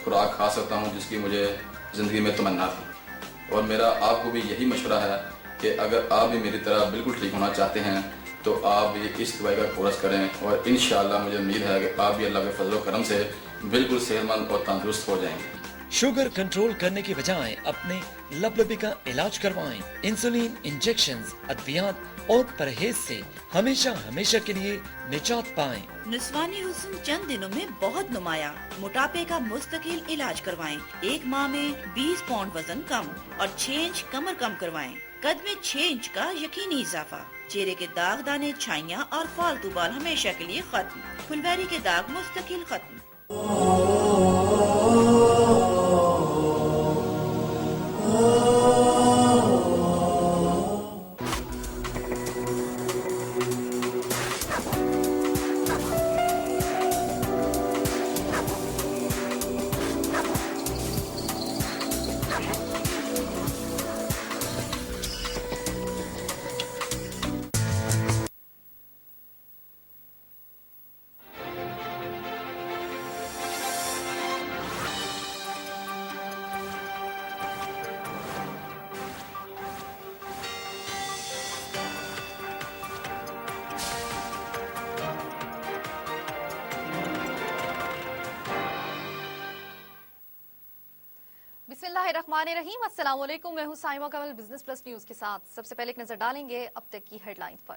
खुराक खा सकता हूँ जिसकी मुझे ज़िंदगी में तमन्ना थी। और मेरा आपको भी यही मशवरा है कि अगर आप भी मेरी तरह बिल्कुल ठीक होना चाहते हैं तो आप भी इस दवाई का कोर्स करें और इंशाअल्लाह मुझे उम्मीद है कि आप भी अल्लाह के फजल करम से बिल्कुल सेहतमंद और तंदुरुस्त हो जाएंगे। शुगर कंट्रोल करने के बजाय अपने लबलबे का इलाज करवाएं। इंसुलिन इंजेक्शंस, अद्वियात और परहेज से हमेशा हमेशा के लिए निजात पाएं। निस्वानी हुस्न चंद दिनों में बहुत नुमाया। मोटापे का मुस्तकिल इलाज करवाएं। 1 माह में 20 पाउंड वजन कम और 6 इंच कमर कम करवाएं। कद में 6 इंच का यकीनी इजाफा। चेहरे के दाग, दाने, छाइयाँ और फालतू बाल हमेशा के लिए खत्म। फुलबेरी के दाग मुस्तकिल खत्म। बिस्मिल्लाहिर्रहमानिर्रहीम। अस्सलाम वालेकुम। मैं हूं साइमा कमल बिजनेस प्लस न्यूज के साथ। सबसे पहले एक नजर डालेंगे अब तक की हेडलाइंस पर।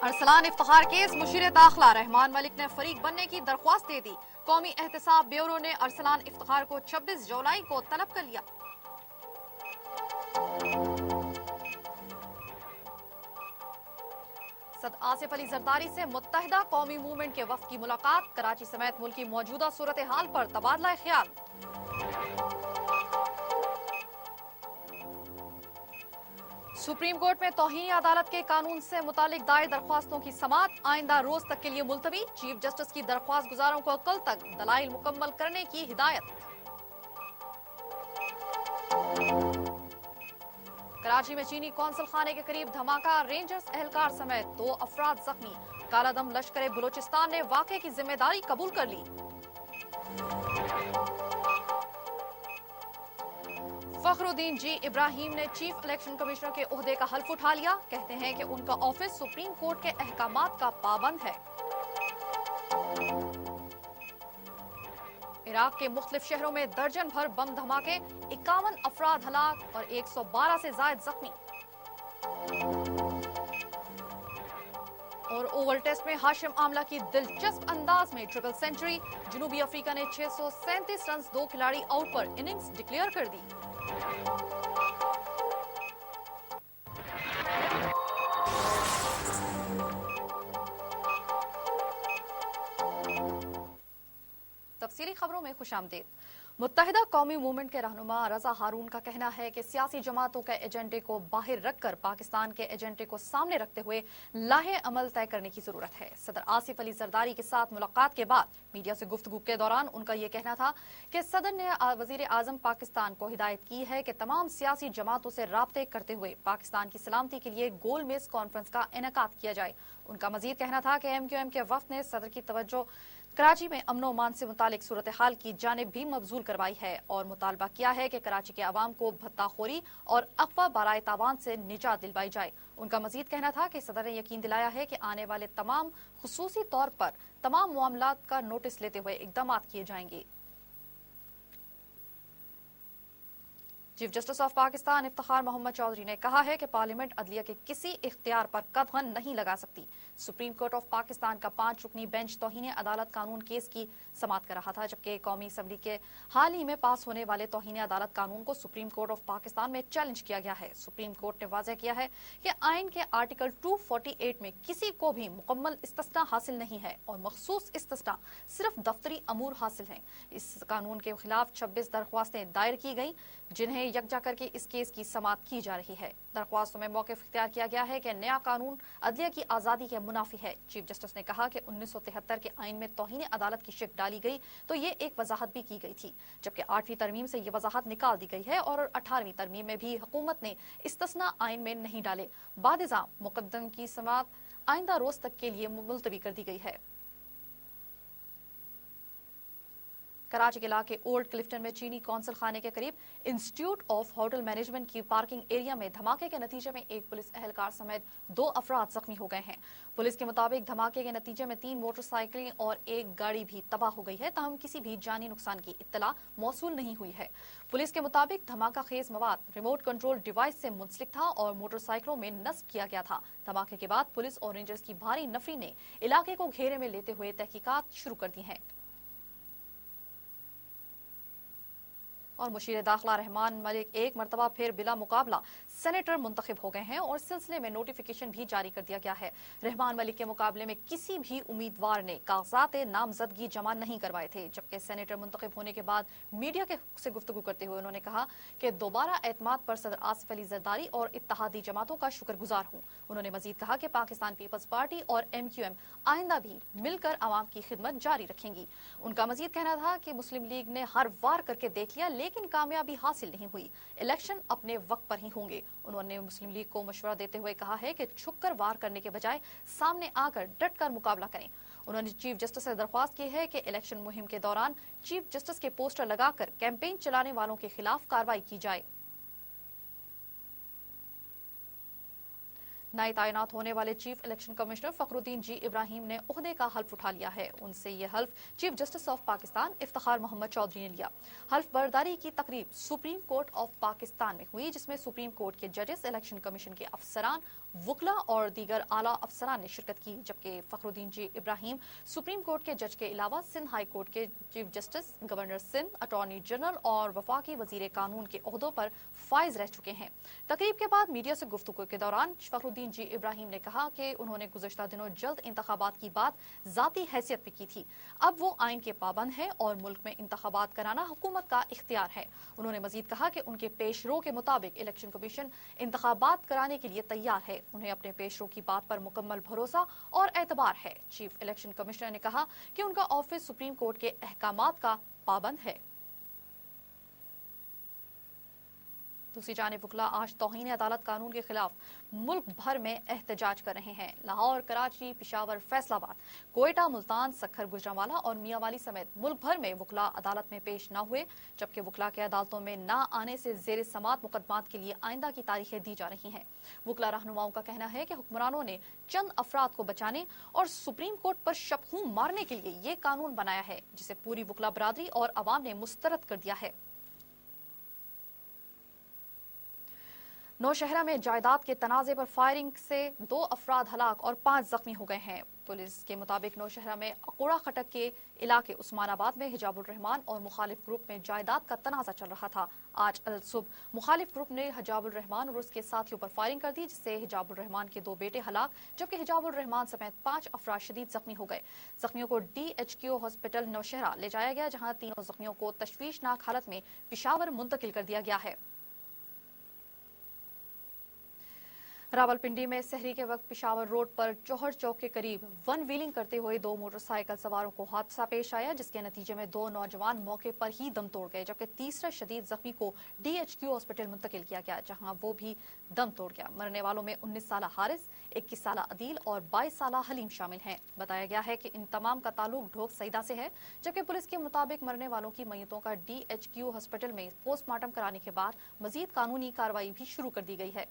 अरसलान इफ्तिखार केस, मुशीर दाखिला रहमान मलिक ने फरीक बनने की दरख्वास्त दे दी। कौमी एहतसाब ब्यूरो ने अरसलान इफ्तिखार को 26 जुलाई को तलब कर लिया। सदर आसिफ अली जरदारी से मुत्तहिदा कौमी मूवमेंट के वफ्द की मुलाकात। कराची समेत मुल्क की मौजूदा सूरत हाल पर तबादला ख्याल। सुप्रीम कोर्ट में तौहीन अदालत के कानून से मुतालिक दायर दरख्वास्तों की समाअत आइंदा रोज तक के लिए मुलतवी। चीफ जस्टिस की दरख्वास्त गुजारों को कल तक दलाइल मुकम्मल करने की हिदायत। कराची में चीनी कौंसल खाने के करीब धमाका, रेंजर्स एहलकार समेत 2 अफराद जख्मी। कालादम लश्कर बलूचिस्तान ने वाक़े की जिम्मेदारी कबूल कर ली। फखरुद्दीन जी इब्राहिम ने चीफ इलेक्शन कमिश्नर के ओहदे का हल्फ उठा लिया। कहते हैं कि उनका ऑफिस सुप्रीम कोर्ट के अहकामात का पाबंद है। इराक के मुख्तलिफ शहरों में दर्जन भर बम धमाके, 51 अफराद हलाक और 112 से जायद जख्मी। और ओवल टेस्ट में हाशिम आमला की दिलचस्प अंदाज में ट्रिपल सेंचुरी। जनूबी अफ्रीका ने 637 रन 2 खिलाड़ी आउट पर इनिंग्स डिक्लेयर कर दी। तफसीली खबरों में खुशामदीद। मुत्तहिदा कौमी मूवमेंट के रहनुमा रजा हारून का कहना है कि सियासी जमातों के एजेंडे को बाहर रखकर पाकिस्तान के एजेंडे को सामने रखते हुए लाहे अमल तय करने की जरूरत है। सदर आसिफ अली जरदारी के साथ मुलाकात के बाद मीडिया से गुफ्तगू के दौरान उनका ये कहना था कि सदर ने वजीर आजम पाकिस्तान को हिदायत की है कि तमाम सियासी जमातों से राब्ते करते हुए पाकिस्तान की सलामती के लिए गोल मेज कॉन्फ्रेंस का इनेकाद किया जाए। उनका मजीद कहना था कि MQM के वफ्द ने सदर की तवज्जो कराची में अमन व अमान से मुतालिक सूरत हाल की जानिब भी मबजूल करवाई है और मुतालबा किया है कि कराची के अवाम को भत्ताखोरी और अफवाह बाराए तावान से निजात दिलवाई जाए। उनका मजीद कहना था कि सदर ने यकीन दिलाया है कि आने वाले तमाम खुसूसी तौर पर तमाम मामलात का नोटिस लेते हुए इकदाम किए जाएंगे। Chief justice of Pakistan Iftikhar Mohammad Chaudhry ने कहा है कि पार्लियामेंट अदलिया के किसी इख्तियार पर कदगन नहीं लगा सकती। सुप्रीम कोर्ट ऑफ पाकिस्तान का 5 रुकनी बेंच तौहीन अदालत कानून केस की समाअत कर रहा था, जबकि कौमी असम्बली के हाल ही में पास होने वाले तौहीन अदालत कानून को सुप्रीम कोर्ट ऑफ पाकिस्तान में चैलेंज किया गया है। सुप्रीम कोर्ट ने वाज़ेह किया है कि आइन के आर्टिकल 248 में किसी को भी मुकम्मल इस्तिस्ना हासिल नहीं है और मखसूस इस्तिस्ना सिर्फ दफ्तरी अमूर हासिल हैं। इस कानून के खिलाफ 26 दरख्वास्तें दायर की गई, जिन्हें यकजा करके इस केस की समाअत की जा रही है। दरख्वास्तों में मौक़िफ़ इख्तियार किया गया है कि नया कानून अदलिया की आज़ादी के मुनाफी है। चीफ जस्टिस ने कहा कि 1973 के आइन में तौहीन अदालत की शिक डाली गई तो ये एक वजाहत भी की गई थी, जबकि 8वीं तरमीम से ये वजाहत निकाल दी गई है और 18वीं तरमीम में भी हुकूमत ने इस्तिस्ना आइन में नहीं डाले। बादिज़ा मुकद्दम की समाअत आइंदा रोज तक के लिए मुलतवी कर दी गई है। कराची के इलाके ओल्ड क्लिफ्टन में चीनी कौंसल खाने के करीब इंस्टीट्यूट ऑफ होटल मैनेजमेंट की पार्किंग एरिया में धमाके के नतीजे में एक पुलिस एहलकार समेत 2 अफराद जख्मी हो गए हैं। पुलिस के मुताबिक धमाके के नतीजे में 3 मोटरसाइकिलें और 1 गाड़ी भी तबाह हो गई है, ताहम किसी भी जानी नुकसान की इत्तला मौसूल नहीं हुई है। पुलिस के मुताबिक धमाका खेज मवाद रिमोट कंट्रोल डिवाइस से मुंसलिक था और मोटरसाइकिलों में नस्ब किया गया था। धमाके के बाद पुलिस और रेंजर्स की भारी नफरी ने इलाके को घेरे में लेते हुए तहकीकात शुरू कर दी हैं। और मुशीर दाखिला रहमान मलिक एक मरतबा फिर बिला मुकाबला सेनेटर मुंतखब हो गए हैं और सिलसिले में नोटिफिकेशन भी जारी कर दिया गया है। रहमान मलिक के मुकाबले में किसी भी उम्मीदवार ने कागजात नामजदगी जमा नहीं करवाए थे, जबकि सेनेटर मुंतखब होने के बाद मीडिया से गुफ्तगू करते हुए उन्होंने कहा कि दोबारा एतमाद पर सदर आसिफ अली जरदारी और इत्तेहादी जमातों का शुक्रगुजार हूँ। उन्होंने मजीद कहा कि पाकिस्तान पीपल्स पार्टी और MQM आइंदा भी मिलकर आवाम की खिदमत जारी रखेंगी। उनका मजीद कहना था कि मुस्लिम लीग ने हर वार करके देख लिया लेकिन कामयाबी हासिल नहीं हुई, इलेक्शन अपने वक्त पर ही होंगे। उन्होंने मुस्लिम लीग को मशवरा देते हुए कहा है कि छुपकर वार करने के बजाय सामने आकर डटकर मुकाबला करें। उन्होंने चीफ जस्टिस से दरख्वास्त की है कि इलेक्शन मुहिम के दौरान चीफ जस्टिस के पोस्टर लगाकर कैंपेन चलाने वालों के खिलाफ कार्रवाई की जाए। नए तैनात होने वाले chief election commissioner Fakhruddin G Ebrahim ने ओहदे का हल्फ उठा लिया है। उनसे ये हल्फ chief justice of Pakistan Iftikhar Mohammad Chaudhry ने लिया। हल्फ बर्दारी की तकरीब सुप्रीम कोर्ट ऑफ पाकिस्तान में हुई, जिसमें सुप्रीम कोर्ट के जजेस, इलेक्शन कमीशन के अफसरान, वकला और दीगर आला अफसरान ने शिरकत की। जबकि Fakhruddin G Ibrahim supreme court के जज के अलावा सिंध हाई कोर्ट के chief justice, governor Sindh, attorney general और वफाकी वजीर कानून के ओहदों पर फाइज रह चुके हैं। तकरीब के बाद मीडिया से गुफ्तगू के दौरान फखरुद्दीन जी इब्राहिम ने कहा कि उन्होंने गुज़श्ता दिनों जल्द इंतखाबात की बात जाती हैसियत पे की थी। अब वो आइन के पाबंद है और मुल्क में इंतखाबात कराना हुकूमत का इख्तियार है। उन्होंने मजीद कहा कि उनके पेशरो के मुताबिक इलेक्शन कमीशन इंतखाबात कराने के लिए तैयार है। उन्हें अपने पेशरो की बात पर मुकम्मल भरोसा और एतबार है। चीफ इलेक्शन कमिश्नर ने कहा कि उनका ऑफिस सुप्रीम कोर्ट के अहकामात का पाबंद है। दूसरी जानिब वकला आज तौहीन अदालत कानून के खिलाफ मुल्क भर में एहतजाज कर रहे हैं। लाहौर, कराची, पिशावर, फैसलाबाद, कोयटा, मुल्तान, सक्खर, गुजरांवाला और मियांवाली समेत मुल्क भर में वकला अदालत में पेश न हुए, जबकि वकला के अदालतों में न आने से जेर समात मुकदमात के लिए आइंदा की तारीखें दी जा रही हैं। वकला रहनुमाओं का कहना है कि हुक्मरानों ने चंद अफराद को बचाने और सुप्रीम कोर्ट पर शबहूं मारने के लिए ये कानून बनाया है, जिसे पूरी वकला बरादरी और अवाम ने मुस्तरद कर दिया है। नौशहरा में जायदाद के तनाज़े पर फायरिंग से 2 अफराद हलाक और 5 जख्मी हो गए हैं। पुलिस के मुताबिक नौशहरा में अकोड़ा खटक के इलाके उस्मानाबाद में हिजाबुर रहमान और मुखालिफ ग्रुप में जायदाद का तनाज़ा चल रहा था। आज सुबह मुखालिफ ग्रुप ने हिजाबुर रहमान और उसके साथियों पर फायरिंग कर दी, जिससे हिजाबुर रहमान के 2 बेटे हलाक जबकि हिजाबुर रहमान समेत 5 अफराद शदीद जख्मी हो गए। जख्मियों को DHQ हॉस्पिटल नौशहरा ले जाया गया, जहाँ तीनों जख्मियों को तशवीशनाक हालत में पिशावर मुंतकिल कर दिया गया है। रावलपिंडी में सहरी के वक्त पिशावर रोड पर चौहर चौक के करीब वन व्हीलिंग करते हुए 2 मोटरसाइकिल सवारों को हादसा पेश आया, जिसके नतीजे में 2 नौजवान मौके पर ही दम तोड़ गए, जबकि तीसरा शदीद जख्मी को DHQ हॉस्पिटल मुंतकिल किया गया, जहां वो भी दम तोड़ गया। मरने वालों में 19 साला हारिस, 21 साला अदील और 22 साला हलीम शामिल हैं। बताया गया है कि इन तमाम का ताल्लुक ढोक सईदा से है, जबकि पुलिस के मुताबिक मरने वालों की मैयतों का DHQ हॉस्पिटल में पोस्टमार्टम कराने के बाद मजीद कानूनी कार्रवाई भी शुरू कर दी गई है।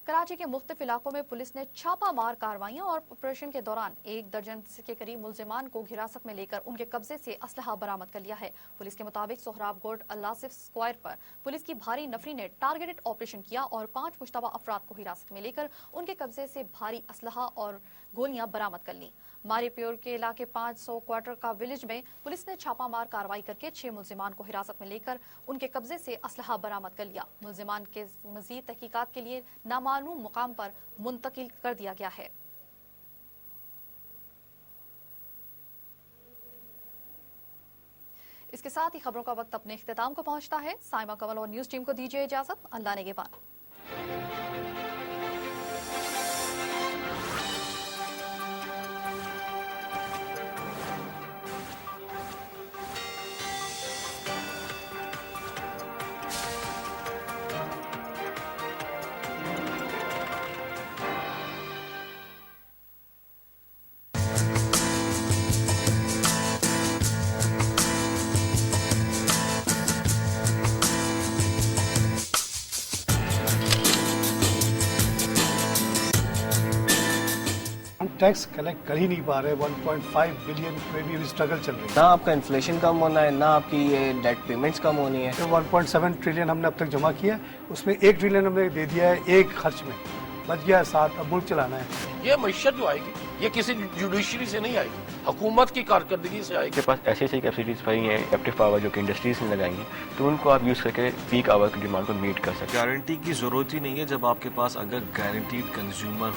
कराची के मुख्तलिफ इलाकों में पुलिस ने छापामार कार्रवाइयां और ऑपरेशन के दौरान 1 दर्जन के करीब मुलजिमान को हिरासत में लेकर उनके कब्जे से असलहा बरामद कर लिया है। पुलिस के मुताबिक सोहराब गोड अल्लासिफ स्क्वायर पर पुलिस की भारी नफरी ने टारगेटेड ऑपरेशन किया और 5 मुश्तबा अफराद को हिरासत में लेकर उनके कब्जे से भारी असलहा और गोलियां बरामद कर ली। मारीप्योर के इलाके 500 क्वार्टर का विलेज में पुलिस ने छापामार कार्रवाई करके 6 मुलजिमान को हिरासत में लेकर उनके कब्जे से असलहा बरामद कर लिया। मुलजिमान के मजीद तहकीकात के लिए नामालूम मुकाम पर मुंतकिल कर दिया गया है। इसके साथ ही खबरों का वक्त अपने इख्तिताम को पहुंचता है। साइमा कमल और न्यूज टीम को दीजिए इजाजत। अल्लाह नेगेबान। टैक्स कलेक्ट कर ही नहीं पा रहे, 1.5 बिलियन में भी स्ट्रगल चल रही है। ना आपका इन्फ्लेशन कम होना है, ना आपकी ये डेट पेमेंट्स कम होनी है। तो 1.7 ट्रिलियन हमने अब तक जमा किया है, उसमें 1 ट्रिलियन हमने दे दिया है एक खर्च में, बच गया 7, अब मुल्क चलाना है। ये मईशत जो आएगी ये किसी जुडिशरी से नहीं आएगी, हुकूमत की कारकर्दगी से आएगी। के पास ऐसी कैपेसिटीज पड़ी हैं कैप्टिव पावर जो कि इंडस्ट्रीज ने लगाई हैं, तो उनको आप यूज़ करके पीक आवर की डिमांड को मीट कर सकते हैं। गारंटी की ज़रूरत ही नहीं है जब आपके पास अगर गारंटीड कंज्यूमर